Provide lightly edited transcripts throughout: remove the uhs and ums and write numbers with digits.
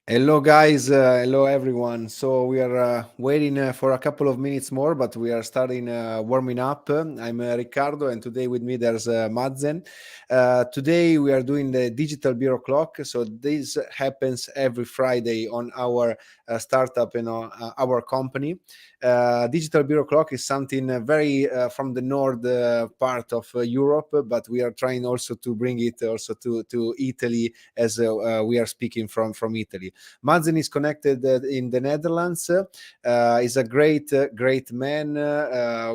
Hello, guys. Hello, everyone. So we are waiting for a couple of minutes more, but we are starting warming up. I'm Riccardo, and today with me there's Mazen. Today we are doing the digital bureau clock. So this happens every Friday on our startup and our company. Digital bureau clock is something very from the north part of Europe, but we are trying also to bring it also to Italy as we are speaking from Italy. Mazen is connected in the Netherlands. He's a great man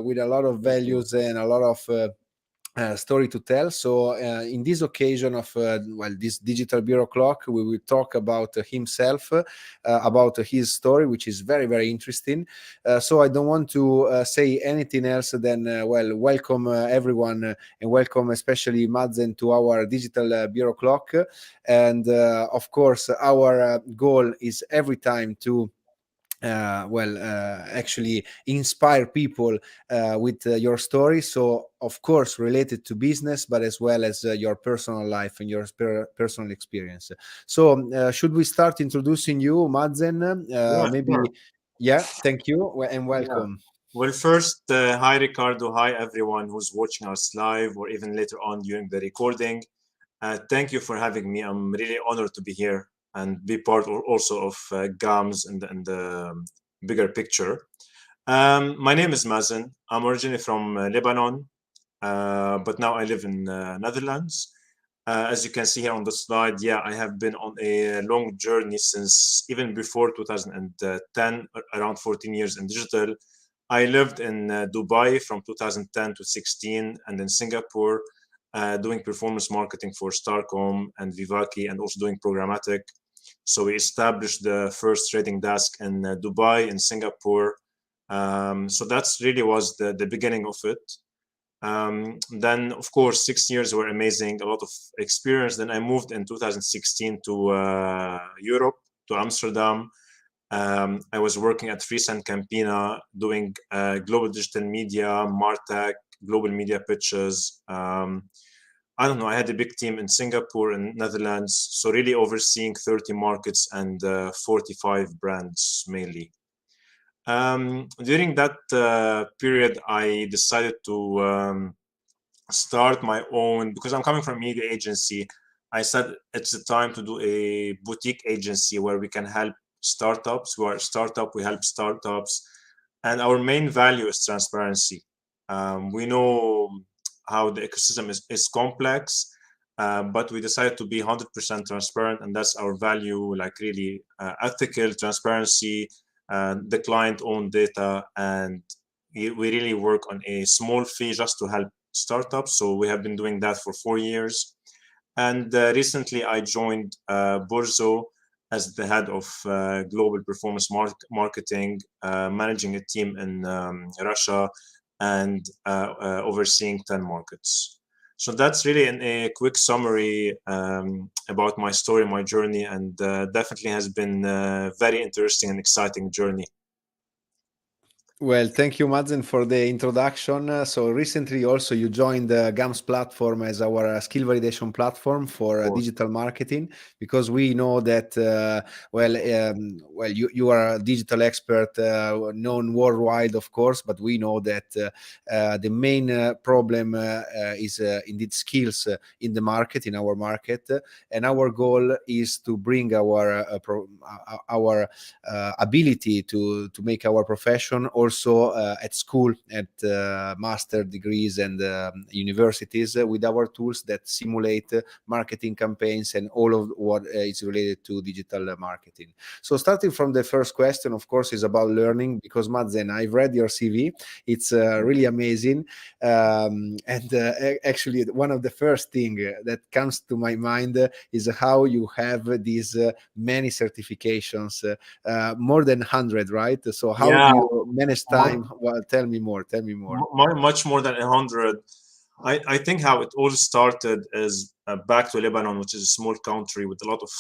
with a lot of values and a lot of story to tell. So, in this occasion of this digital bureau clock, we will talk about himself, about his story, which is very interesting. So, I don't want to say anything else than welcome everyone and welcome especially Mazen to our digital bureau clock. And of course, our goal is every time to actually inspire people with your story. So, of course, related to business, but as well as your personal life and your personal experience. So, should we start introducing you, Mazen? Yeah, Maybe, sure. yeah, thank you and Yeah. welcome. Well, first, hi Ricardo. Hi everyone who's watching us live or even later on during the recording. Thank you for having me. I'm really honored to be here and be part also of GAMS and the bigger picture. My name is Mazen. I'm originally from Lebanon, but now I live in Netherlands. As you can see here on the slide, yeah, I have been on a long journey since even before 2010, around 14 years in digital. I lived in Dubai from 2010 to 16 and in Singapore doing performance marketing for Starcom and Vivaki and also doing programmatic. So we established the first trading desk in Dubai and Singapore. So that's really was the beginning of it. Then, of course, 6 years were amazing, a lot of experience. Then I moved in 2016 to Europe, to Amsterdam. I was working at Friesen Campina doing global digital media, Martech, global media pitches. I don't know, I had a big team in Singapore and Netherlands, so really overseeing 30 markets and 45 brands mainly. During that period, I decided to start my own because I'm coming from a media agency. I said it's the time to do a boutique agency where we can help startups. We are a startup, we help startups, and our main value is transparency. We know how the ecosystem is complex, but we decided to be 100% transparent, and that's our value, like really ethical transparency, the client owned data, and we really work on a small fee just to help startups. So we have been doing that for 4 years. And recently I joined Borzo as the head of global performance marketing, managing a team in Russia and overseeing 10 markets. So that's really a quick summary about my story, my journey, and definitely has been a very interesting and exciting journey. Well, thank you, Mazen, for the introduction. So recently, also you joined the GAMS platform as our skill validation platform for For digital marketing, because we know that you are a digital expert, known worldwide, of course, but we know that the main problem is indeed skills in the market, in our market, and our goal is to bring our ability to make our profession also at school, at master degrees and universities, with our tools that simulate marketing campaigns and all of what is related to digital marketing. So starting from the first question, of course, is about learning, because Mazen, I've read your CV. It's really amazing. And actually, one of the first thing that comes to my mind is how you have these many certifications, more than 100, right? So how do yeah, you manage time? Well, tell me more. Tell me more. much more than 100. I think how it all started is back to Lebanon, which is a small country with a lot of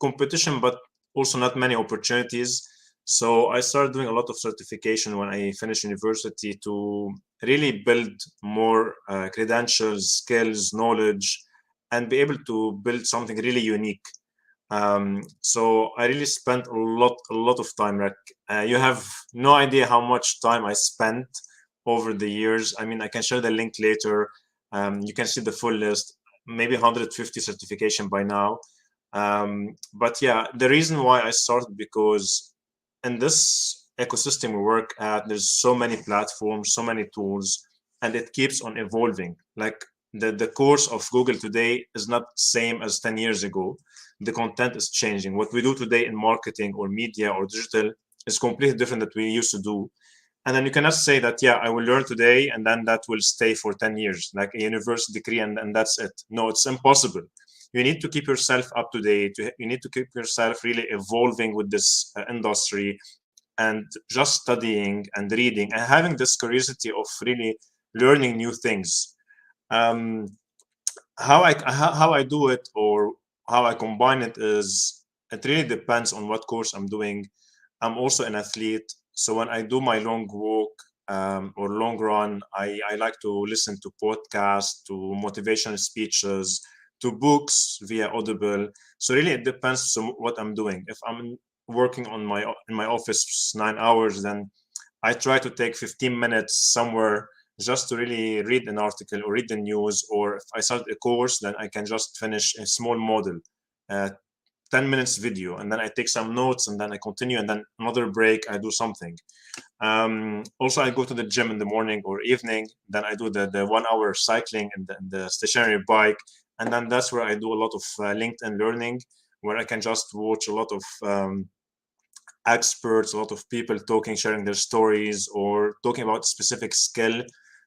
competition, but also not many opportunities. So I started doing a lot of certification when I finished university to really build more credentials, skills, knowledge, and be able to build something really unique. So I really spent a lot of time. Like you have no idea how much time I spent over the years. I mean, I can share the link later. You can see the full list, maybe 150 certification by now. But yeah, the reason why I started, because in this ecosystem we work at, there's so many platforms, so many tools, and it keeps on evolving. Like the course of Google today is not same as 10 years ago. The content is changing. What we do today in marketing or media or digital is completely different that we used to do. And then you cannot say that, yeah, I will learn today and then that will stay for 10 years, like a university degree, and that's it. No, it's impossible. You need to keep yourself up to date. You need to keep yourself really evolving with this industry, and just studying and reading and having this curiosity of really learning new things. Um, how I do it, or how I combine it, is it really depends on what course I'm doing. I'm also an athlete, so when I do my long walk or long run, I like to listen to podcasts, to motivational speeches, to books via Audible. So really, it depends on what I'm doing. If I'm working on my in my office 9 hours, then I try to take 15 minutes somewhere just to really read an article or read the news. Or if I start a course, then I can just finish a small model, uh, 10 minutes video, and then I take some notes, and then I continue, and then another break, I do something. Also, I go to the gym in the morning or evening, then I do the 1 hour cycling and the stationary bike. And then that's where I do a lot of LinkedIn learning, where I can just watch a lot of experts, a lot of people talking, sharing their stories, or talking about specific skill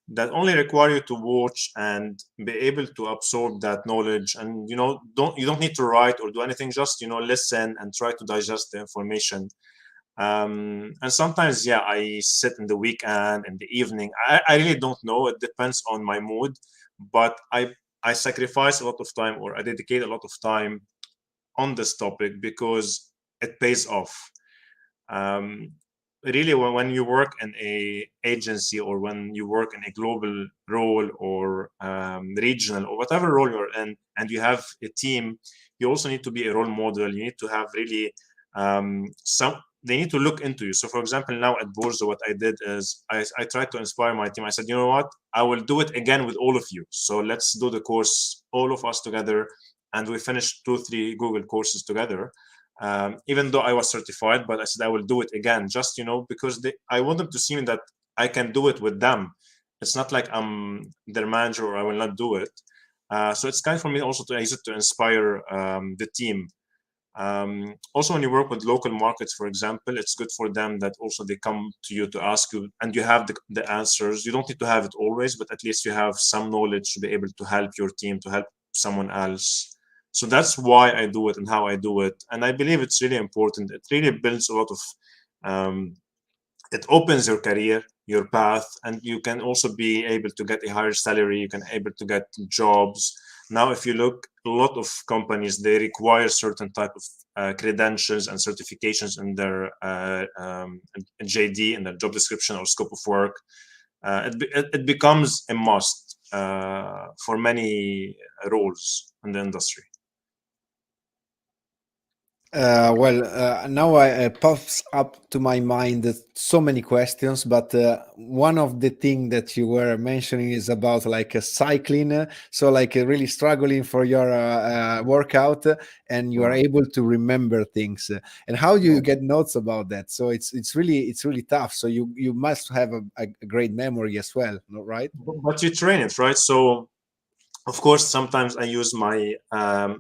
that only require you to watch and be able to absorb that knowledge. And you don't need to write or do anything, just listen and try to digest the information. And sometimes, yeah, I sit in the weekend, in the evening. I really don't know, it depends on my mood, but I sacrifice a lot of time, or I dedicate a lot of time on this topic, because it pays off. um, Really, when you work in a agency, or when you work in a global role, or regional, or whatever role you're in, and you have a team, you also need to be a role model. You need to have really some they need to look into you. So for example, now at Borzo, what I did is I tried to inspire my team. I said, you know what, I will do it again with all of you, so let's do the course, all of us together. And we finished 2 3 Google courses together, even though I was certified. But I said I will do it again, just because I want them to see me that I can do it with them. It's not like I'm their manager or I will not do it. So it's kind for me also to use it to inspire the team. Also, when you work with local markets, for example, it's good for them that also they come to you to ask you, and you have the answers. You don't need to have it always, but at least you have some knowledge to be able to help your team, to help someone else. So that's why I do it and how I do it. And I believe it's really important. It really builds a lot of um, it opens your career, your path, and you can also be able to get a higher salary. You can able to get jobs. Now, if you look, a lot of companies, they require certain type of credentials and certifications in their JD, in their job description or scope of work. It becomes a must for many roles in the industry. Now pops up to my mind so many questions, but one of the thing that you were mentioning is about like cycling. So like really struggling for your workout, and you are Yeah. able to remember things. And how do you get notes about that? So it's really tough. So you must have a great memory as well, no, right? But you train it, right? So of course, sometimes I use my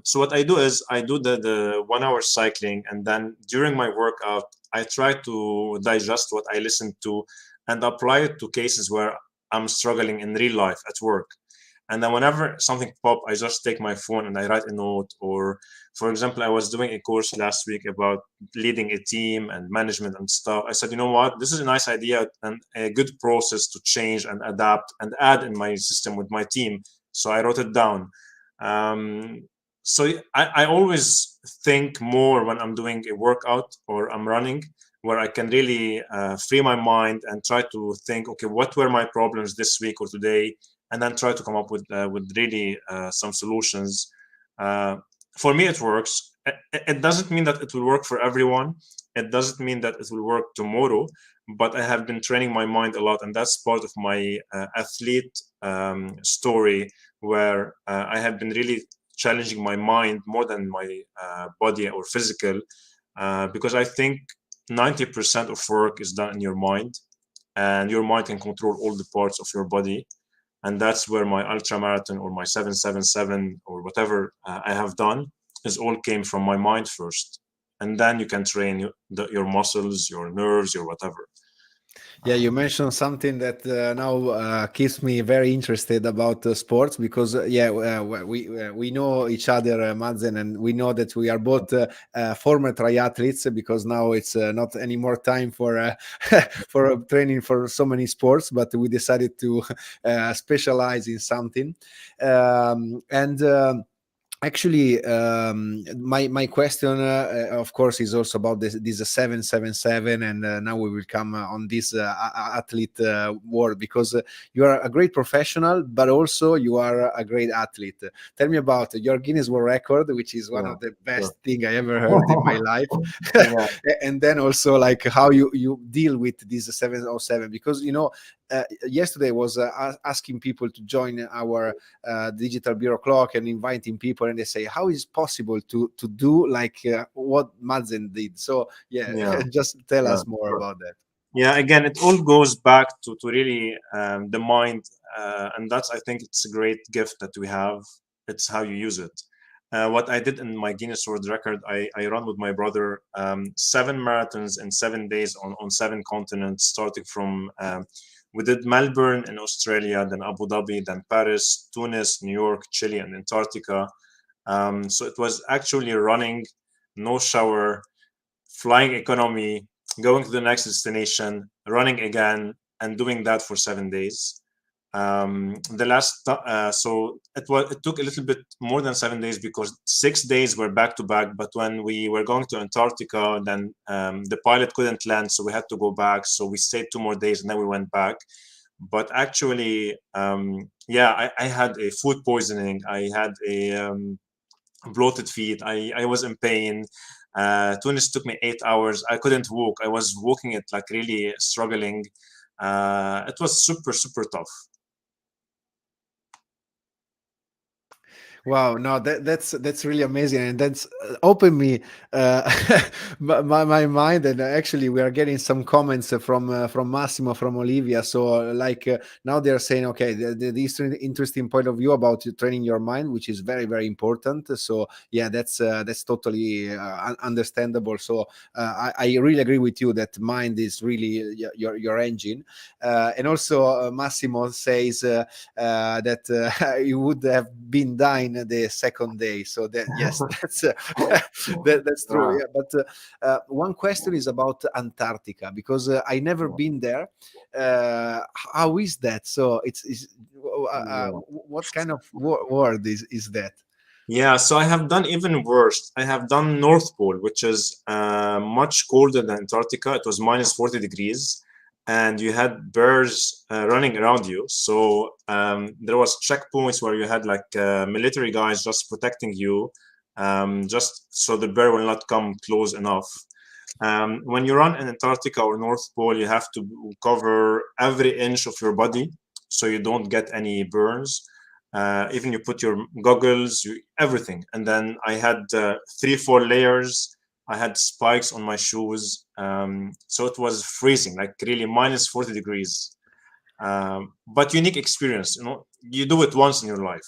so what I do is I do the 1 hour cycling, and then during my workout I try to digest what I listen to and apply it to cases where I'm struggling in real life at work. And then whenever something pop, I just take my phone and I write a note. Or for example, I was doing a course last week about leading a team and management and stuff. I said, you know what, this is a nice idea and a good process to change and adapt and add in my system with my team. So I wrote it down. So I always think more when I'm doing a workout or I'm running, where I can really free my mind and try to think, okay, what were my problems this week or today, and then try to come up with really some solutions. Uh, for me, it works. it doesn't mean that it will work for everyone. It doesn't mean that it will work tomorrow, but I have been training my mind a lot, and that's part of my athlete story, where I have been really challenging my mind more than my body or physical, because I think 90% of work is done in your mind, and your mind can control all the parts of your body. And that's where my ultra marathon or my 777 or whatever I have done is all came from my mind first, and then you can train your muscles, your nerves, your whatever. Yeah, you mentioned something that now keeps me very interested about sports because yeah, we know each other, Mazen, and we know that we are both former triathletes because now it's not anymore time for for training for so many sports, but we decided to specialize in something, and. Actually, my question, of course, is also about this 777, and now we will come on this athlete world because you are a great professional, but also you are a great athlete. Tell me about your Guinness World Record, which is one Yeah, of the sure. best thing I ever heard in my life, Yeah, and then also like how you deal with this 707 because yesterday was asking people to join our digital bureau clock and inviting people, and they say how is it possible to do like what Mazen did. So yeah, yeah, just tell yeah, us more sure. about that. Yeah, again, it all goes back to really the mind, and that's, I think it's a great gift that we have. It's how you use it. What I did in my Guinness World Record, I run with my brother 7 marathons in 7 days on 7 continents, starting from we did Melbourne in Australia, then Abu Dhabi, then Paris, Tunis, New York, Chile, and Antarctica. So it was actually running, no shower, flying economy, going to the next destination, running again, and doing that for 7 days. The last so it took a little bit more than 7 days because 6 days were back to back. But when we were going to Antarctica, then the pilot couldn't land, so we had to go back. So we stayed 2 more days, and then we went back. But actually, yeah, I had a food poisoning. I had a bloated feet. I was in pain. Tunis took me 8 hours. I couldn't walk. I was walking it like really struggling. It was super, super tough. Wow, no, that's really amazing, and that's opened me uh, my mind. And actually, we are getting some comments from Massimo, from Olivia. So, like now they are saying, okay, this interesting point of view about training your mind, which is very very important. So, yeah, that's totally understandable. So, I really agree with you that mind is really your engine. And also, Massimo says that you would have been dying the second day. So that yes, that's that's true. Yeah, Yeah, but one question is about Antarctica because I never yeah, been there. How is that? So yeah. what kind of world is that? Yeah, so I have done even worse. I have done North Pole, which is much colder than Antarctica. It was minus 40 degrees, and you had bears running around you. So there was checkpoints where you had like military guys just protecting you, just so the bear will not come close enough. When you run in Antarctica or North Pole, you have to cover every inch of your body so you don't get any burns. Even you put your goggles, everything. And then I had 3, 4 layers. I had spikes on my shoes. So it was freezing, like really minus 40 degrees. But unique experience, you do it once in your life.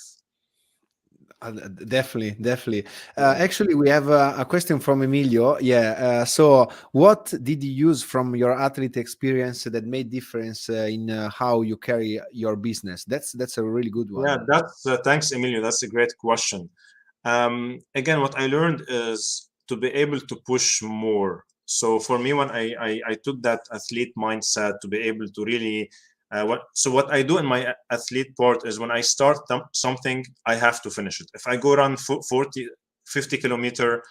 Definitely, definitely. Yeah. Actually, we have a question from Emilio. Yeah. So, what did you use from your athlete experience that made difference in how you carry your business? That's a really good Yeah, one. that's thanks, Emilio. That's a great question. Again, what I learned is to be able to push more. So for me, when I took that athlete mindset to be able to really, what I do in my athlete part is when I start something, I have to finish it. If I go run 40, 50 kilometer,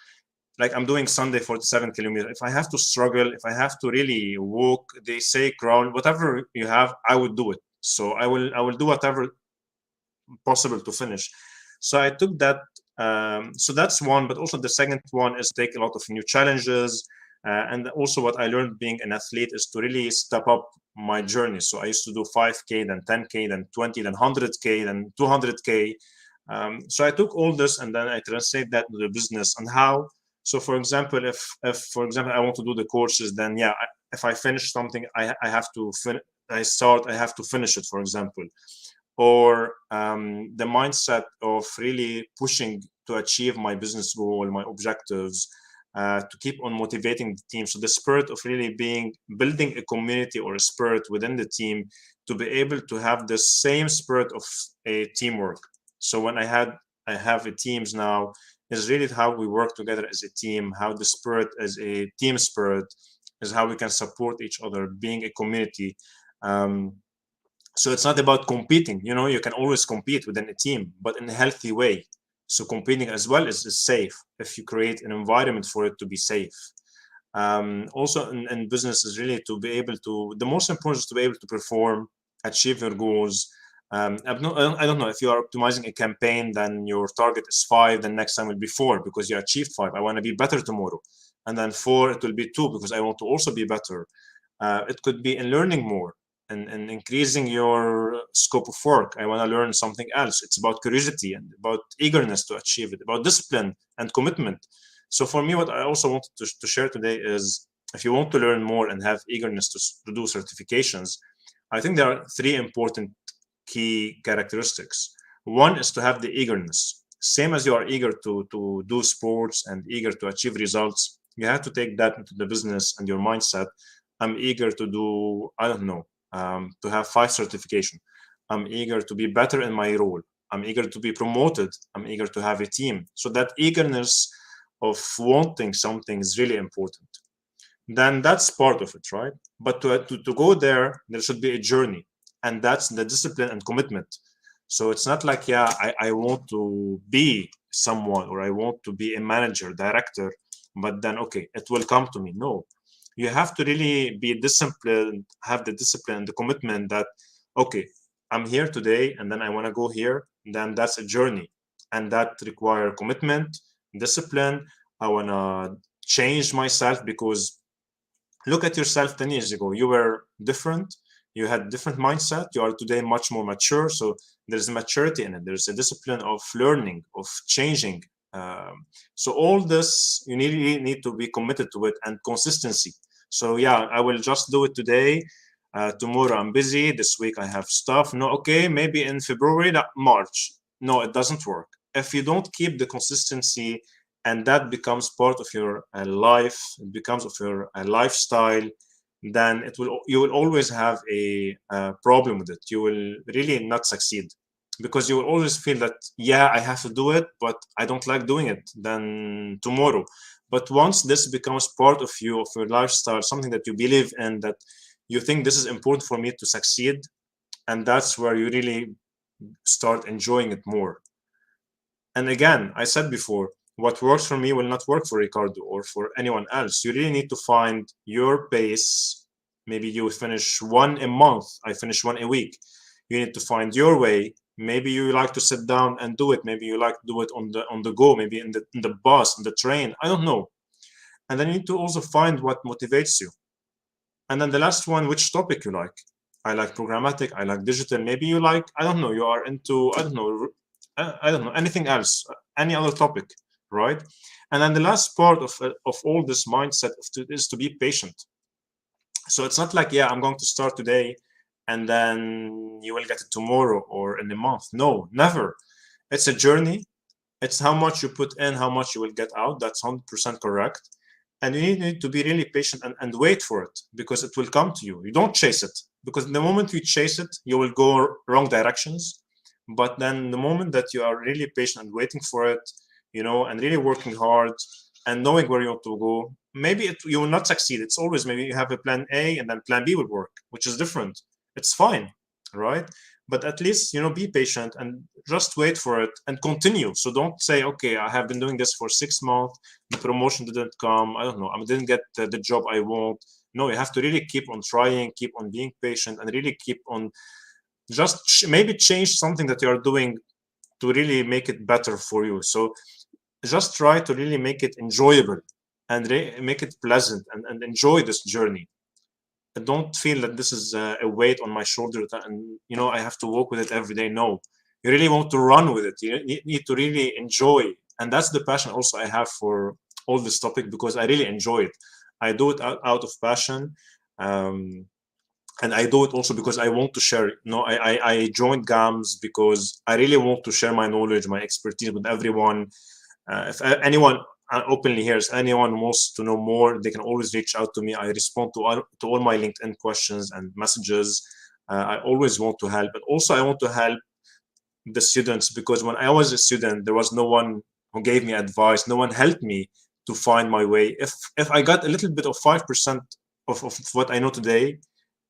like I'm doing Sunday 47 kilometer, if I have to struggle, if I have to really walk, they say ground, whatever you have, I would do it. So I will do whatever possible to finish. So I took that So that's one, but also the second one is take a lot of new challenges. And also what I learned being an athlete is to really step up my journey. So I used to do 5K, then 10K, then 20, then 100K, then 200K. So I took all this and then I translate that to the business and how. So for example, if for example I want to do the courses, then yeah, if I finish something, I have to I have to finish it, for example. Or the mindset of really pushing to achieve my business goal, my objectives, to keep on motivating the team. So the spirit of really building a community or a spirit within the team to be able to have the same spirit of a teamwork. So when I have a teams now, is really how we work together as a team, how the spirit as a team spirit is how we can support each other, being a community. Um, so it's not about competing. You can always compete within a team, but in a healthy way. So competing as well is safe if you create an environment for it to be safe. Also in business is really to be able to, the most important is to be able to perform, achieve your goals. I don't know, if you are optimizing a campaign, then your target is 5, then next time will be 4 because you achieved 5. I want to be better tomorrow. And then 4, it will be 2 because I want to also be better. It could be in learning more and increasing your scope of work. I want to learn something else. It's about curiosity and about eagerness to achieve it, about discipline and commitment. So for me, what I also wanted to share today is, if you want to learn more and have eagerness to do certifications, I think there are 3 important key characteristics. One is to have the eagerness. Same as you are eager to do sports and eager to achieve results, you have to take that into the business and your mindset. I'm eager to do, I don't know, to have 5 certification. I'm eager to be better in my role. I'm eager to be promoted. I'm eager to have a team. So that eagerness of wanting something is really important. Then that's part of it, right? But to go there should be a journey. And that's the discipline and commitment. So it's not like, yeah, I want to be someone, or I want to be a manager, director, but then, okay, it will come to me. No, you have to really be disciplined, have the discipline, the commitment that, okay, I'm here today and then I want to go here. Then that's a journey, and that require commitment, discipline. I want to change myself, because look at yourself 10 years ago. You were different. You had different mindset. You are today much more mature. So there's a maturity in it. There's a discipline of learning, of changing. So all this, you need to be committed to it, and consistency. So yeah, I will just do it today. Tomorrow I'm busy. This week I have stuff. No, okay, maybe in February, not March. No, it doesn't work. If you don't keep the consistency, and that becomes part of your life, it becomes of your lifestyle, then you will always have a problem with it. You will really not succeed, because you will always feel that, yeah, I have to do it, but I don't like doing it. Then tomorrow. But once this becomes part of you, of your lifestyle, something that you believe in, that you think this is important for me to succeed, and that's where you really start enjoying it more. And again, I said before, what works for me will not work for Ricardo or for anyone else. You really need to find your pace. Maybe you finish 1 a month, I finish 1 a week. You need to find your way. Maybe you like to sit down and do it. Maybe you like to do it on the go, maybe in the bus, in the train. I don't know. And then you need to also find what motivates you. And then the last one, which topic you like. I like programmatic, I like digital. Maybe you like, I don't know, you are into, I don't know, anything else, any other topic, right? And then the last part of all this mindset is to be patient. So it's not like, yeah, I'm going to start today and then you will get it tomorrow or in a month. No, never. It's a journey. It's how much you put in, how much you will get out. That's 100% correct. And you need to be really patient and wait for it, because it will come to you. You don't chase it, because the moment you chase it, you will go wrong directions. But then the moment that you are really patient and waiting for it, and really working hard and knowing where you want to go, maybe you will not succeed. It's always, maybe you have a plan A and then plan B will work, which is different. It's fine, right? But at least, be patient and just wait for it and continue. So don't say, okay, I have been doing this for 6 months, the promotion didn't come, I don't know, I didn't get the job I want. No, you have to really keep on trying, keep on being patient, and really keep on just maybe change something that you are doing to really make it better for you. So just try to really make it enjoyable and make it pleasant and enjoy this journey. Don't feel that this is a weight on my shoulder and I have to walk with it every day. No, you really want to run with it. You need to really enjoy, and that's the passion also I have for all this topic, because I really enjoy it. I do it out of passion, and I do it also because I want to share. I joined GAMS because I really want to share my knowledge, my expertise with everyone. If anyone openly here, if anyone wants to know more, they can always reach out to me. I respond to all my LinkedIn questions and messages. I always want to help, and also I want to help the students, because when I was a student, there was no one who gave me advice. No one helped me to find my way. If I got a little bit of 5% of what I know today,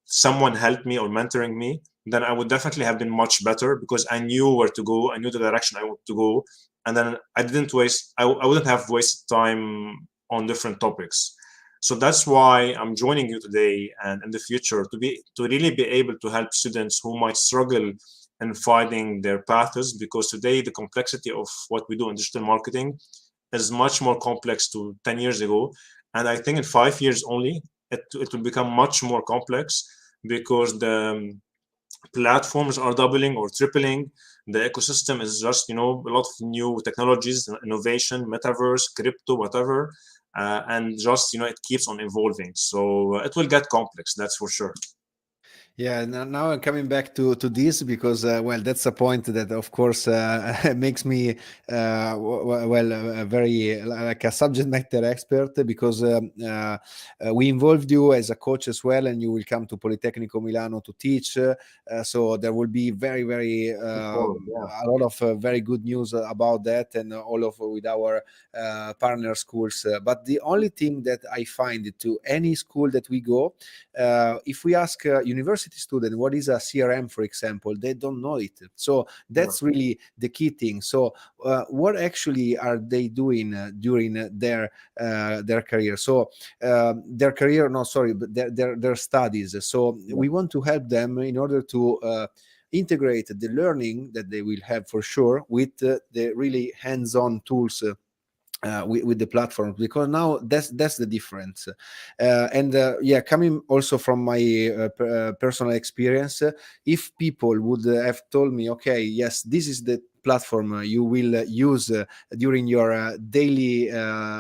someone helped me or mentoring me, then I would definitely have been much better, because I knew where to go. I knew the direction I want to go. And then I wouldn't have wasted time on different topics. So that's why I'm joining you today and in the future to really be able to help students who might struggle in finding their paths, because today the complexity of what we do in digital marketing is much more complex to 10 years ago. And I think in 5 years only, it will become much more complex, because the platforms are doubling or tripling. The ecosystem is just, a lot of new technologies, innovation, metaverse, crypto, whatever. And just, it keeps on evolving. So it will get complex, that's for sure. Yeah, now I'm coming back to this because well, that's a point that of course makes me very like a subject matter expert, because we involved you as a coach as well, and you will come to Politecnico Milano to teach. So there will be very Yeah. a lot of very good news about that, and all of with our partner schools. But the only thing that I find to any school that we go, if we ask university student what is a CRM, for example, they don't know it. So that's really the key thing. So what actually are they doing during their career? So their career, no, sorry, but their studies. So we want to help them in order to integrate the learning that they will have for sure with the really hands-on tools. With the platform, because now that's the difference. And yeah, coming also from my personal experience, if people would have told me, okay, yes, this is the platform you will use during your daily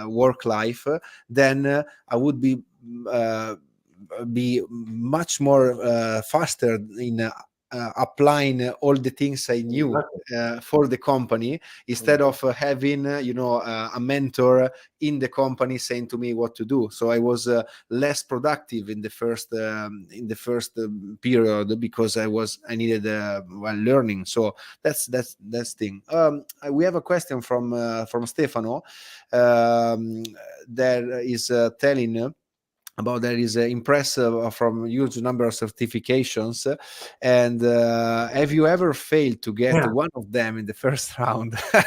work life, then I would be much more faster in applying all the things I knew for the company, instead of having a mentor in the company saying to me what to do. So I was less productive in the first period, because I needed learning. So that's thing. We have a question from Stefano that is telling about there is impressive from huge number of certifications, and have you ever failed to get one of them in the first round? I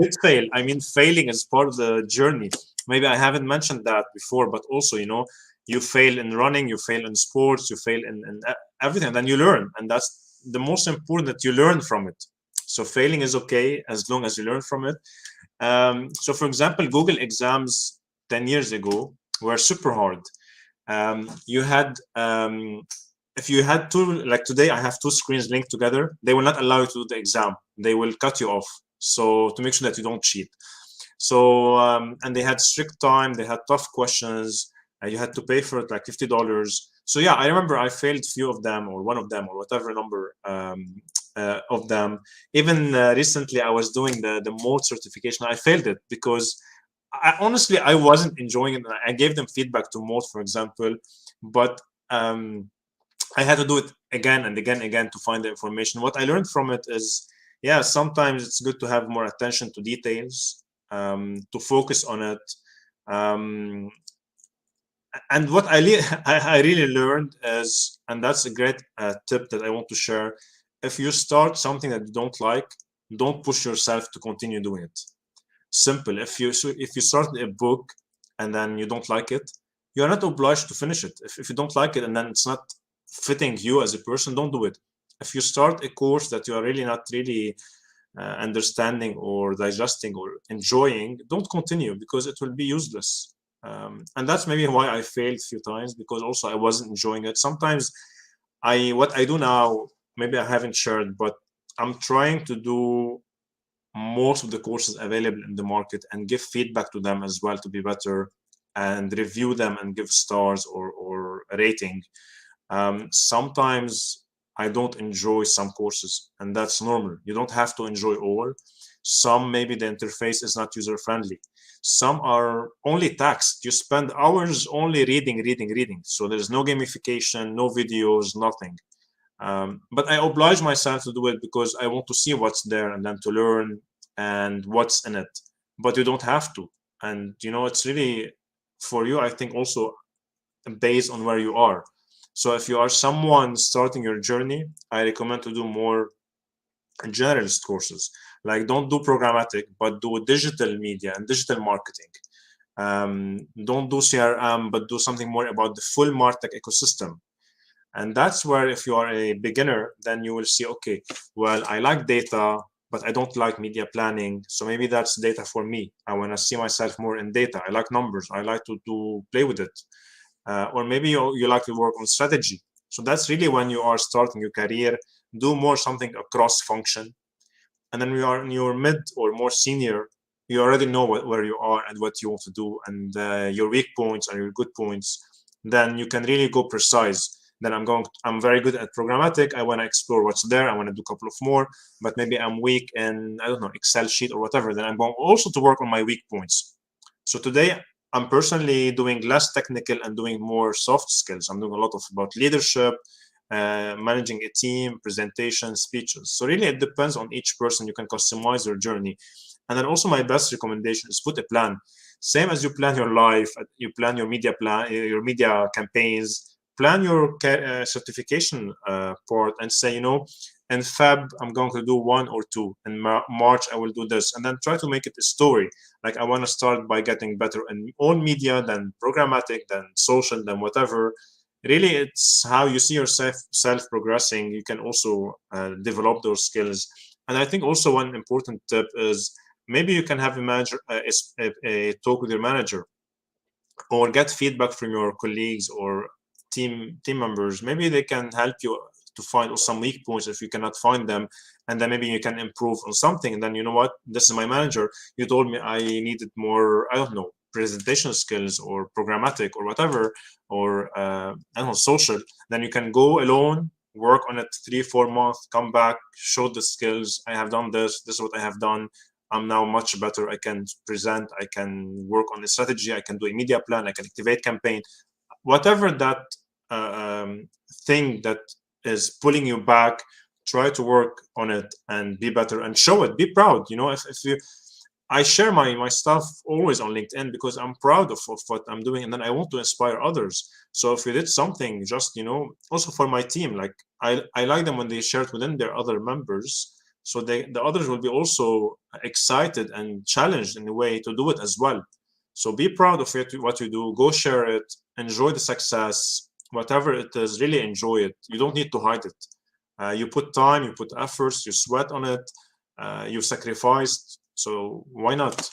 did fail. I mean, failing is part of the journey. Maybe I haven't mentioned that before, but also, you fail in running, you fail in sports, you fail in everything, then you learn, and that's the most important, that you learn from it. So failing is okay as long as you learn from it. So for example, Google exams 10 years ago were super hard. You had if you had two, like today I have two screens linked together, they will not allow you to do the exam. They will cut you off, so to make sure that you don't cheat. So and they had strict time, they had tough questions, you had to pay for it like $50. So yeah, I remember I failed few of them, or one of them, or whatever number of them. Even recently I was doing the mode certification. I failed it because honestly, I wasn't enjoying it. I gave them feedback to mode, for example, but I had to do it again and again to find the information. What I learned from it is, yeah, sometimes it's good to have more attention to details, to focus on it. And what I really learned is, and that's a great tip that I want to share, if you start something that you don't like, don't push yourself to continue doing it. Simple. If you start a book and then you don't like it, you're not obliged to finish it. If you don't like it and then it's not fitting you as a person, don't do it. if you start a course that you are really not really understanding or digesting or enjoying, don't continue because it will be useless. And that's maybe why I failed a few times, because also I wasn't enjoying it. Sometimes what I do now, maybe I haven't shared, but I'm trying to do most of the courses available in the market and give feedback to them as well to be better, and review them and give stars or a rating. Sometimes I don't enjoy some courses, and that's normal. You don't have to enjoy all. Some, maybe the interface is not user friendly. Some are only text. You spend hours only reading, reading, reading. So there's no gamification, no videos, nothing. But I oblige myself to do it because I want to see what's there and then to learn and what's in it. But you don't have to. And, it's really for you, I think, also based on where you are. So if you are someone starting your journey, I recommend to do more generalist courses. Like, don't do programmatic, but do digital media and digital marketing. Don't do CRM, but do something more about the full MarTech ecosystem. And that's where, if you are a beginner, then you will see, okay, well, I like data, but I don't like media planning. So maybe that's data for me. I want to see myself more in data. I like numbers. I like to play with it. Or maybe you like to work on strategy. So that's really when you are starting your career, do more something across function. And then when you are in your mid or more senior, you already know where you are and what you want to do, and your weak points and your good points. Then you can really go precise. Then I'm very good at programmatic. I want to explore what's there. I want to do a couple of more, but maybe I'm weak in, I don't know, Excel sheet or whatever. Then I'm going also to work on my weak points. So today I'm personally doing less technical and doing more soft skills. I'm doing a lot of about leadership, managing a team, presentation, speeches. So really, it depends on each person. You can customize your journey. And then also, my best recommendation is put a plan. Same as you plan your life, you plan your media plan, your media campaigns. Plan your certification part and say, in Feb I'm going to do one or two. In March I will do this, and then try to make it a story. Like, I want to start by getting better in all media, then programmatic, then social, then whatever. Really, it's how you see yourself progressing. You can also develop those skills. And I think also one important tip is, maybe you can have a manager, a talk with your manager, or get feedback from your colleagues or team members. Maybe they can help you to find some weak points if you cannot find them, and then maybe you can improve on something. And then, you know what, this is my manager, you told me I needed more, I don't know, presentation skills or programmatic or whatever, or I don't know, social. Then you can go alone, work on it 3-4 months, come back, show the skills. I have done this is what I have done. I'm now much better. I can present, I can work on a strategy, I can do a media plan, I can activate campaign, whatever that thing that is pulling you back. Try to work on it and be better and show it. Be proud. If you, I share my stuff always on LinkedIn because I'm proud of what I'm doing, and then I want to inspire others. So if you did something, just also for my team, like I like them when they share it within their other members, so the others will be also excited and challenged in a way to do it as well. So be proud of it, what you do. Go share it. Enjoy the success, whatever it is. Really enjoy it. You don't need to hide it. You put time, you put efforts, you sweat on it, you sacrificed. So why not?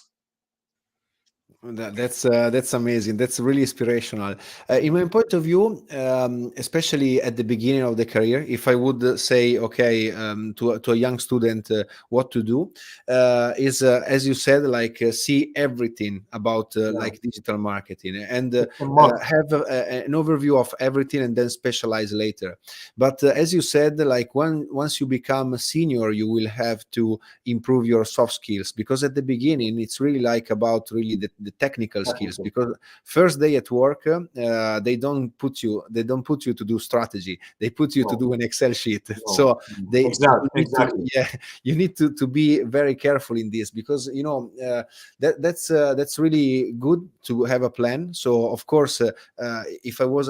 That's amazing. That's really inspirational. In my point of view, especially at the beginning of the career, if I would say, okay, to a young student, what to do, is as you said, like see everything about Yeah, like digital marketing, and it's a must. have an overview of everything, and then specialize later. But as you said, like once you become a senior, you will have to improve your soft skills, because at the beginning it's really like about really the technical skills, Technical. because first day at work, they don't put you to do strategy, they put you to No, do an Excel sheet. no. So they Exactly, you need to, exactly. yeah, you need to be very careful in this, because that's really good to have a plan. So of course, if I was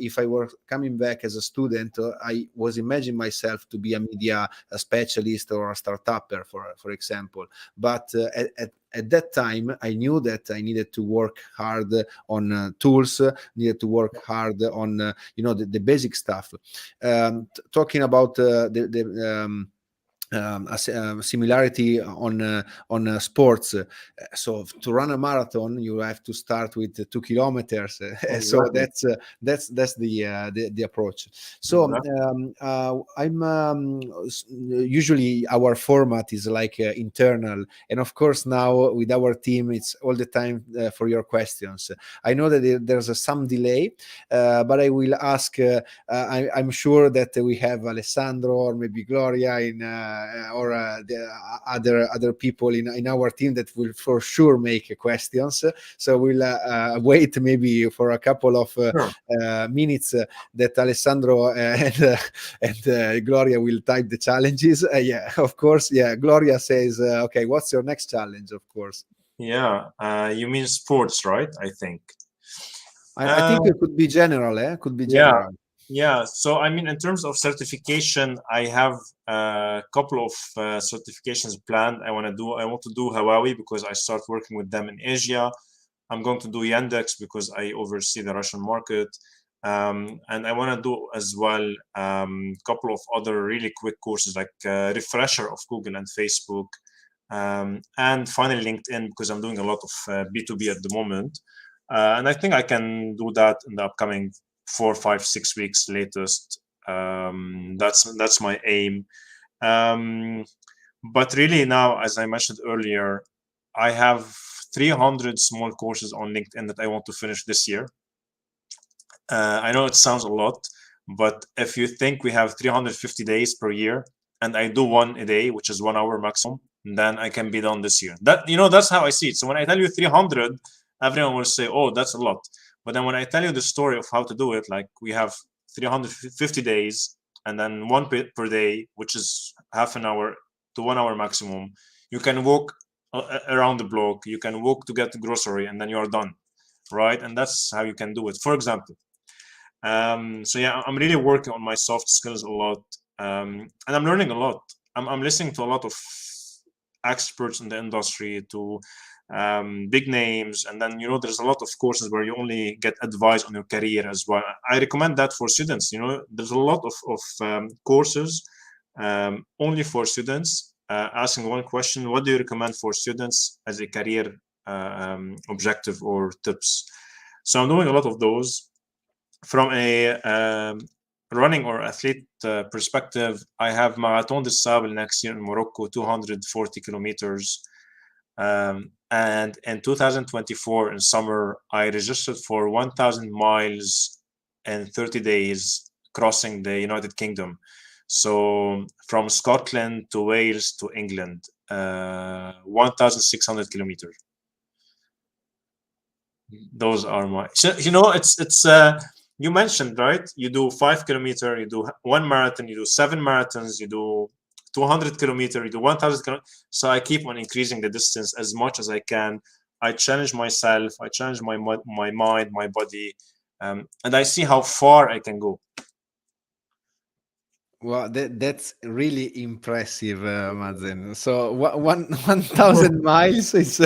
if I were coming back as a student, I was imagining myself to be a media specialist or a startupper, for example. But at that time I knew that I needed to work hard on tools, needed to work hard on the basic stuff. Talking about a similarity on sports. So to run a marathon, you have to start with 2 kilometers. So Exactly. that's the approach. So Exactly. I'm usually our format is like internal, and of course now with our team, it's all the time for your questions. I know that there's some delay, but I will ask. I'm sure that we have Alessandro or maybe Gloria or the other people in our team that will for sure make questions. So we'll wait maybe for a couple of Sure. minutes that Alessandro and Gloria will type the challenges. Yeah, of course. Yeah, Gloria says, "Okay, what's your next challenge?" Of course. Yeah. You mean sports, right? I think. I Uh, think it could be general. Could be yeah. general. Yeah. So, I mean, in terms of certification, I have a couple of certifications planned. I want to do Huawei because I start working with them in Asia. I'm going to do Yandex because I oversee the Russian market. And I want to do as well a couple of other really quick courses like refresher of Google and Facebook. And finally LinkedIn because I'm doing a lot of B2B at the moment. And I think I can do that in the upcoming 4, 5, 6 weeks latest. That's my aim. Um, but really now, as I mentioned earlier, I have 300 small courses on LinkedIn that I want to finish this year. I know it sounds a lot, but if you think we have 350 days per year, and I do one a day, which is 1 hour maximum, then I can be done this year. That's how I see it. So when I tell you 300, everyone will say, "Oh, that's a lot." But then when I tell you the story of how to do it, like we have 350 days, and then one per day, which is half an hour to 1 hour maximum. You can walk around the block. You can walk to get the grocery, and then you are done, right? And that's how you can do it. For example. So yeah, I'm really working on my soft skills a lot, and I'm learning a lot. I'm listening to a lot of experts in the industry, to big names, and then there's a lot of courses where you only get advice on your career as well. I recommend that for students. There's a lot of courses only for students, asking one question: what do you recommend for students as a career objective or tips? So I'm doing a lot of those. From a running or athlete perspective, I have Marathon des Sables next year in Morocco, 240 kilometers. And in 2024, in summer, I registered for 1,000 miles in 30 days, crossing the United Kingdom. So from Scotland to Wales to England, 1,600 kilometers. Those are my. So, it's you mentioned, right? You do 5 kilometer, you do one marathon, you do 7 marathons, you do 200 kilometer, you do 1,000 kilometers. So I keep on increasing the distance as much as I can. I challenge myself, I challenge my mind, my body, and I see how far I can go. Well, that's really impressive, Mazen. So 1,000 miles is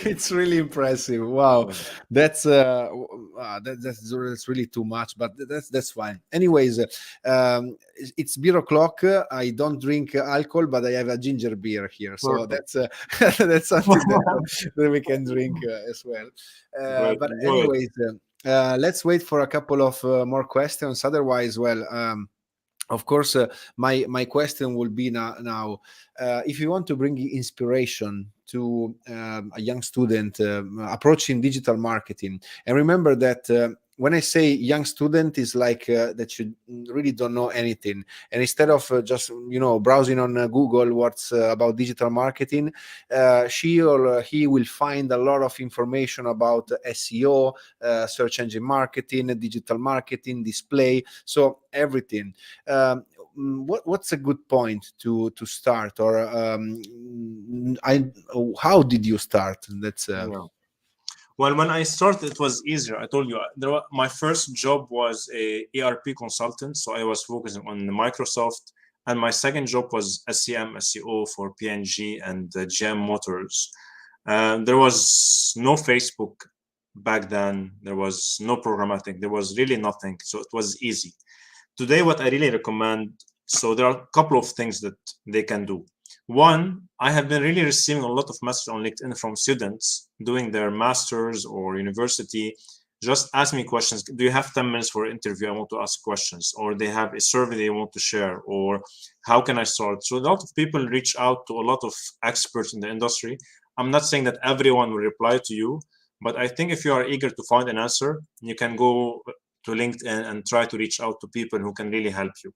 it's really impressive. Wow, that's really too much, but that's fine. Anyways, it's beer o'clock. I don't drink alcohol, but I have a ginger beer here, so Perfect. that's something that we can drink as well. Great. But Enjoy it. anyways, let's wait for a couple of more questions. Otherwise, well. Of course, my question will be now if you want to bring inspiration to a young student approaching digital marketing, and remember that when I say young student is like that you really don't know anything, and instead of just browsing on Google what's about digital marketing, she or he will find a lot of information about SEO, search engine marketing, digital marketing, display, so everything. What's a good point to start, or how did you start? That's Yeah. Well, when I started, it was easier. I told you, my first job was a ERP consultant, so I was focusing on Microsoft, and my second job was SEM, SEO for P&G and GM Motors. There was no Facebook back then. There was no programmatic. There was really nothing. So it was easy. Today, what I really recommend, so there are a couple of things that they can do. One, I have been really receiving a lot of messages on LinkedIn from students doing their masters or university. Just ask me questions. Do you have 10 minutes for an interview? I want to ask questions. Or they have a survey they want to share. Or how can I start? So a lot of people reach out to a lot of experts in the industry. I'm not saying that everyone will reply to you, but I think if you are eager to find an answer, you can go to LinkedIn and try to reach out to people who can really help you.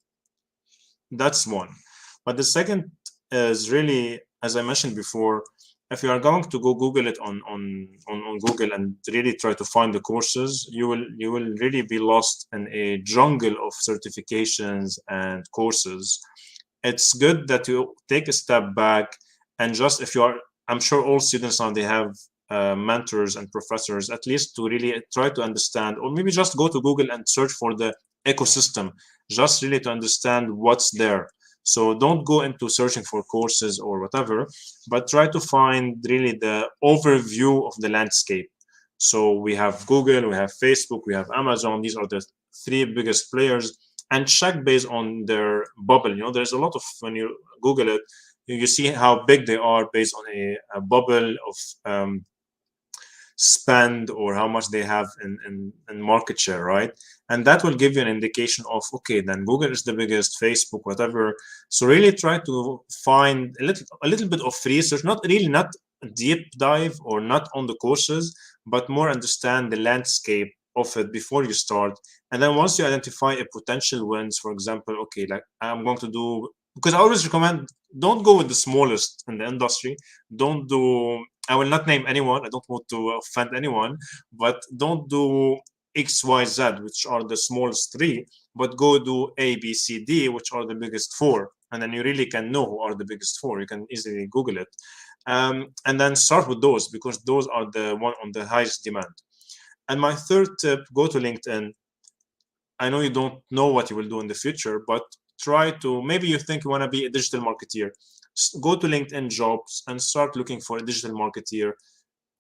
That's one. But the second is really, as I mentioned before, if you are going to go Google it on Google and really try to find the courses, you will really be lost in a jungle of certifications and courses. It's good that you take a step back and just if you are, I'm sure all students now they have mentors and professors at least to really try to understand, or maybe just go to Google and search for the ecosystem, just really to understand what's there. So don't go into searching for courses or whatever, but try to find really the overview of the landscape. So we have Google, we have Facebook, we have Amazon. These are the three biggest players, and check based on their bubble. You know, there's a lot of, when you Google it, you see how big they are based on a bubble of spend or how much they have in market share, right? And that will give you an indication of, okay, then Google is the biggest, Facebook, whatever. So really try to find a little bit of research, not deep dive or not on the courses, but more understand the landscape of it before you start. And then once you identify a potential wins, for example, okay, like I'm going to do, because I always recommend, don't go with the smallest in the industry. Don't do, I will not name anyone. I don't want to offend anyone, but don't do X, Y, Z, which are the smallest three, but go do A, B, C, D, which are the biggest four. And then you really can know who are the biggest four. You can easily Google it. And then start with those because those are the one on the highest demand. And my third tip, go to LinkedIn. I know you don't know what you will do in the future, but try to, maybe you think you want to be a digital marketeer. Go to LinkedIn jobs and start looking for a digital marketeer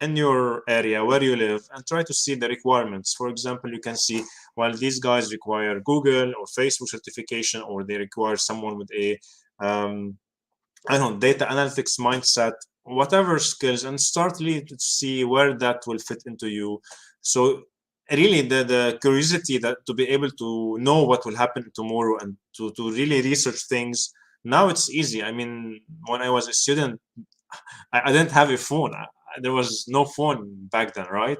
in your area where you live and try to see the requirements. For example, you can see, well, these guys require Google or Facebook certification, or they require someone with a, I don't know, data analytics mindset, whatever skills, and start really to see where that will fit into you. So really the curiosity that to be able to know what will happen tomorrow and to really research things. Now it's easy. I mean, when I was a student, I didn't have a phone. There was no phone back then, right?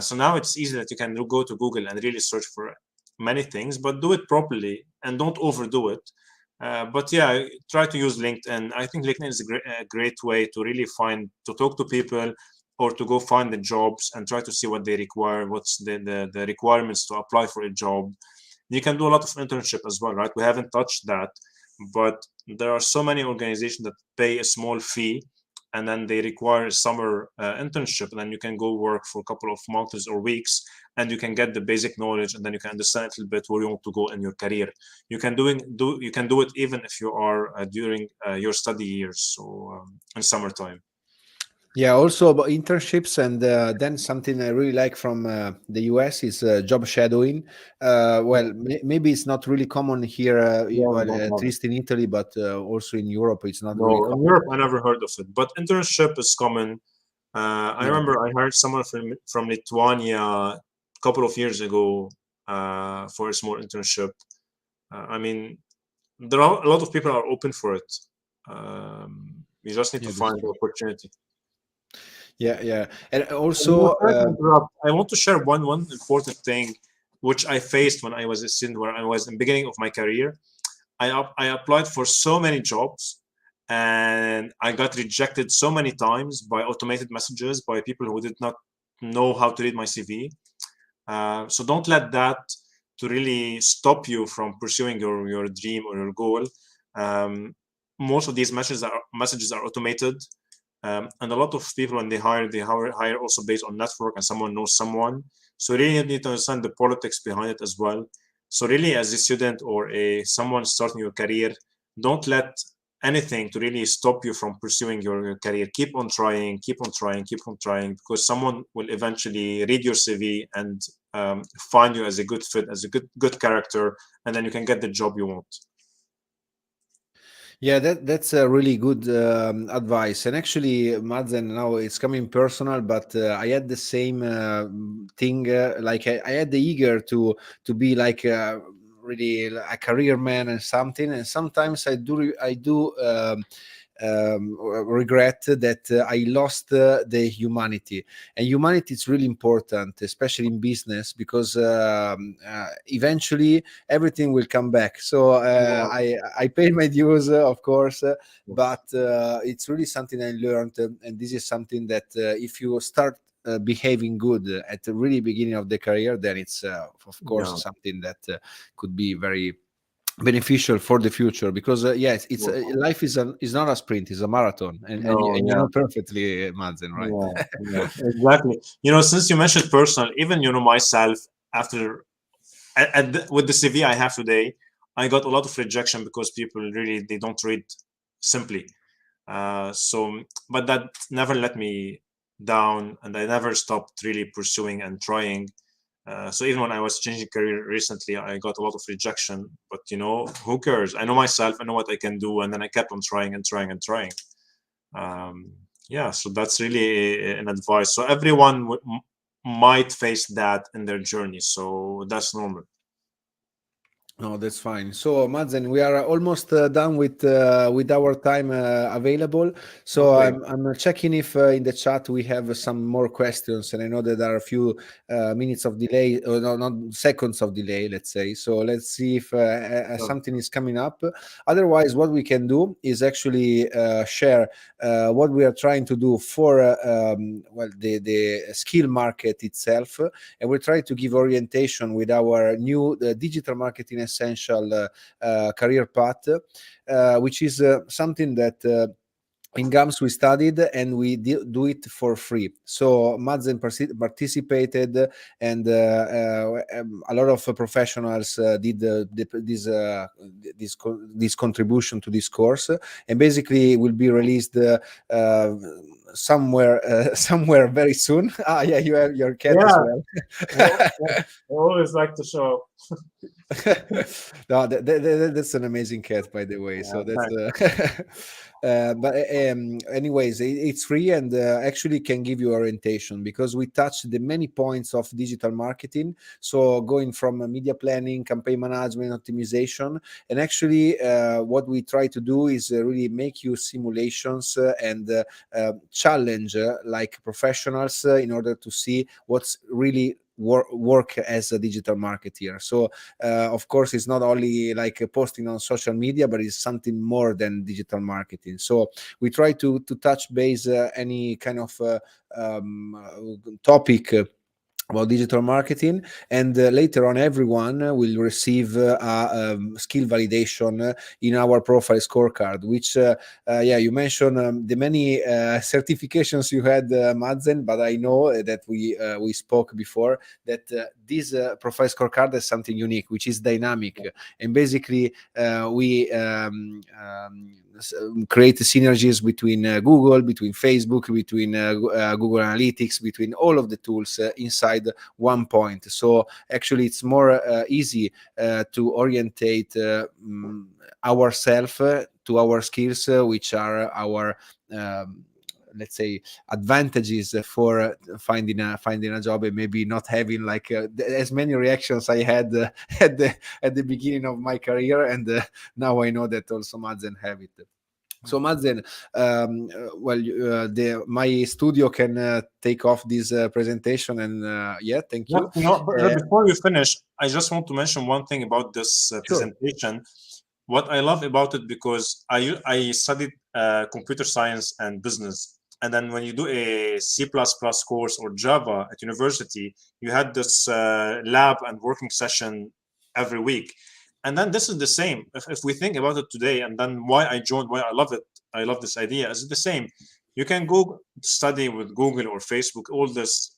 So now it's easy that you can go to Google and really search for many things, but do it properly and don't overdo it. But yeah, try to use LinkedIn. I think LinkedIn is a great way to really to talk to people or to go find the jobs and try to see what they require, what's the requirements to apply for a job. You can do a lot of internship as well, right? We haven't touched that, but there are so many organizations that pay a small fee and then they require a summer internship, and then you can go work for a couple of months or weeks and you can get the basic knowledge, and then you can understand a little bit where you want to go in your career. You can you can do it even if you are during your study years, so in summertime. Yeah, also about internships, and then something I really like from the US is job shadowing. Well, maybe it's not really common here, Yeah, we well, don't at have it. least in Italy, but also in Europe, it's not really No, in common. Europe, I never heard of it, but internship is common. I Yeah, remember I hired someone from Lithuania a couple of years ago for a small internship. I mean, there are a lot of people are open for it. You just need to yeah, that's find the true. opportunity. Yeah, and And you know, also, sorry to interrupt. I want to share one important thing which I faced when I was a student, where I was in the beginning of my career. I applied for so many jobs and I got rejected so many times by automated messages by people who did not know how to read my CV. So don't let that to really stop you from pursuing your dream or your goal. Um, Most of these messages are automated, and a lot of people when they hire also based on network and someone knows someone. So really need to understand the politics behind it as well. So really, as a student or a someone starting your career, don't let anything to really stop you from pursuing your career. Keep on trying, keep on trying, keep on trying, because someone will eventually read your CV and find you as a good fit, as a good character, and then you can get the job you want. Yeah, that's a really good advice. And actually, Mazen, now it's coming personal, but I had the same thing. Like I had the eager to be like really a career man and something. And sometimes I do regret that I lost the humanity. And humanity is really important, especially in business, because eventually everything will come back. So Yeah. I paid my dues, of course, Yes. but it's really something I learned, and this is something that if you start behaving good at the really beginning of the career, then it's of Yeah. course something that could be very beneficial for the future, because yes, it's Yeah. life is not a sprint, it's a marathon, No. and you Yeah. know perfectly, Mazen, right? Yeah. Yeah. Exactly. Since you mentioned personal, even myself, after with the CV I have today, I got a lot of rejection because people really they don't read simply. So, but that never let me down, and I never stopped really pursuing and trying. So even when I was changing career recently, I got a lot of rejection. But who cares? I know myself. I know what I can do, and then I kept on trying and trying and trying. Um, yeah, so that's really an advice. So everyone might face that in their journey. So that's normal. No, that's fine. So, Mazen, we are almost done with our time available. So Okay. I'm checking if in the chat we have some more questions, and I know that there are a few minutes of delay, or no, not seconds of delay, let's say. So let's see if So, something is coming up. Otherwise, what we can do is actually share what we are trying to do for well, the skill market itself, and we try to give orientation with our new digital marketing essential career path, which is something that in GAMS we studied, and we do it for free. So Mazen participated, and a lot of professionals did this contribution to this course, and basically will be released uh, somewhere somewhere very soon. Ah, yeah, you have your cat as yeah. well. I always like to show. No, that's an amazing cat, by the way. So that's Thanks. but anyways, it's free, and actually can give you orientation, because we touch the many points of digital marketing. So going from media planning, campaign management, optimization, and actually what we try to do is really make you simulations and challenge like professionals in order to see what's really work as a digital marketer. So of course it's not only like posting on social media, but it's something more than digital marketing. So we try to touch base any kind of topic about digital marketing, and later on everyone will receive a skill validation in our profile scorecard, which yeah, you mentioned the many certifications you had, Mazen, but I know that we spoke before that this profile scorecard is something unique, which is dynamic, and basically we create synergies between Google, between Facebook, between Google Analytics, between all of the tools inside one point. So actually, it's more easy to orientate ourselves to our skills, which are our let's say advantages for finding a job, and maybe not having like as many reactions I had at the beginning of my career, and now I know that also Mazen have it. So Mazen, well, my studio can take off this presentation, and yeah, thank Yeah, you. but before you finish, I just want to mention one thing about this Sure. presentation. What I love about it, because I studied computer science and business, and then when you do a C++ course or Java at university, you had this lab and working session every week, and then this is the same. If we think about it today, and then why I joined, why I love it, I love this idea. Is it the same? You can go study with Google or Facebook all this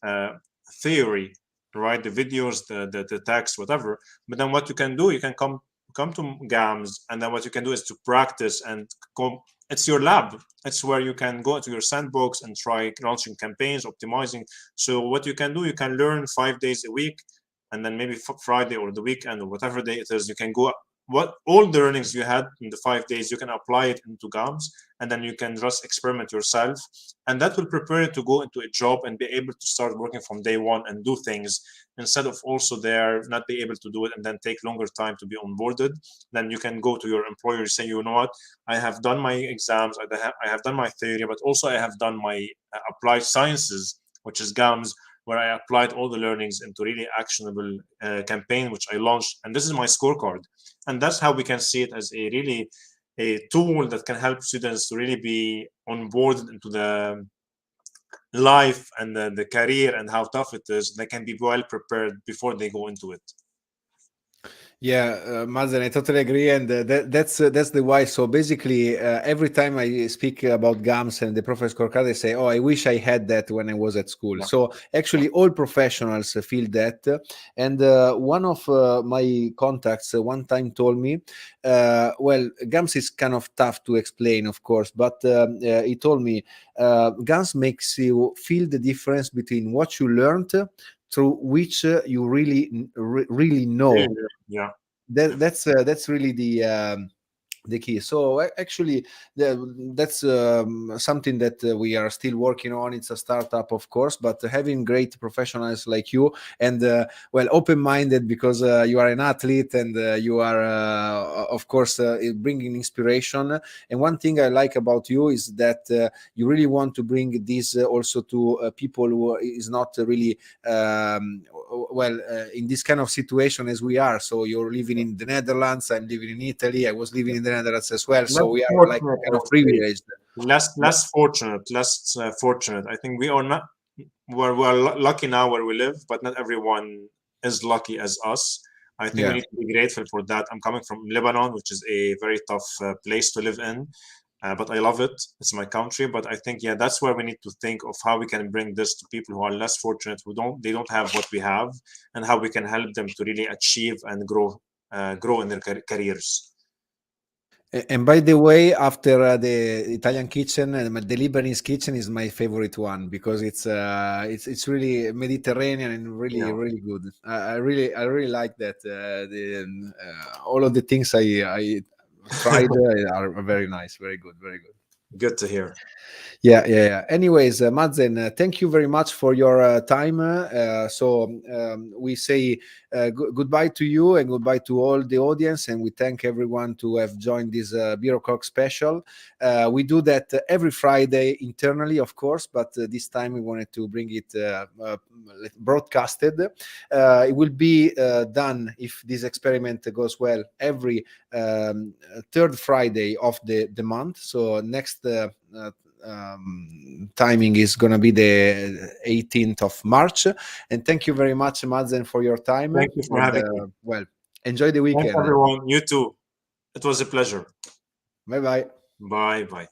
theory, right? The videos, the text, whatever. But then what you can do, you can come come to GAMS, and then what you can do is to practice and go. It's your lab. It's where you can go into your sandbox and try launching campaigns, optimizing. So what you can do, you can learn 5 days a week, and then maybe Friday or the weekend or whatever day it is, you can go. What all the learnings you had in the 5 days, you can apply it into GAMS, and then you can just experiment yourself, and that will prepare you to go into a job and be able to start working from day one and do things, instead of also there not be able to do it and then take longer time to be onboarded. Then you can go to your employer and say, you know what, I have done my exams, I have done my theory, but also I have done my applied sciences, which is GAMS, where I applied all the learnings into really actionable campaign, which I launched, and this is my scorecard. And that's how we can see it as a really a tool that can help students to really be onboarded into the life and the career and how tough it is. They can be well prepared before they go into it. Yeah, Mazen, I totally agree, and that's the why. So basically, every time I speak about GAMS and the professional scorecard, I say, "Oh, I wish I had that when I was at school." Yeah. So actually, all professionals feel that. And one of my contacts one time told me, "Well, GAMS is kind of tough to explain, of course, but he told me GAMS makes you feel the difference between what you learned." Through which you really know. Yeah. That's really the key. So actually, that's something that we are still working on. It's a startup, of course, but having great professionals like you, and well, open-minded, because you are an athlete, and you are of course bringing inspiration. And one thing I like about you is that you really want to bring this also to people who is not really well in this kind of situation as we are. So you're living in the Netherlands, I'm living in Italy, I was living in the Netherlands as well, so Less we are like fortunate, I kind of would say. privileged. Less fortunate. I think we are not. We're lucky now where we live, but not everyone is lucky as us. I think we Yeah. need to be grateful for that. I'm coming from Lebanon, which is a very tough place to live in, but I love it. It's my country. But I think, yeah, that's where we need to think of how we can bring this to people who are less fortunate, they don't have what we have, and how we can help them to really achieve and grow in their careers. And by the way, after the Italian kitchen, the Lebanese kitchen is my favorite one, because it's really Mediterranean and really Yeah, really good. I really like that. All of the things I tried are very nice, very good, very good. good to hear. Yeah. Anyways, Mazen, thank you very much for your time. So we say goodbye to you and goodbye to all the audience, and we thank everyone to have joined this Beer O'Clock special. We do that every Friday internally, of course, but this time we wanted to bring it broadcasted. It will be done, if this experiment goes well, every third Friday of the month. So next timing is going to be the 18th of March. And thank you very much, Mazen, for your time. Thank you for And having me. well, enjoy the Thanks, weekend. everyone. You too. It was a pleasure. Bye bye. Bye bye.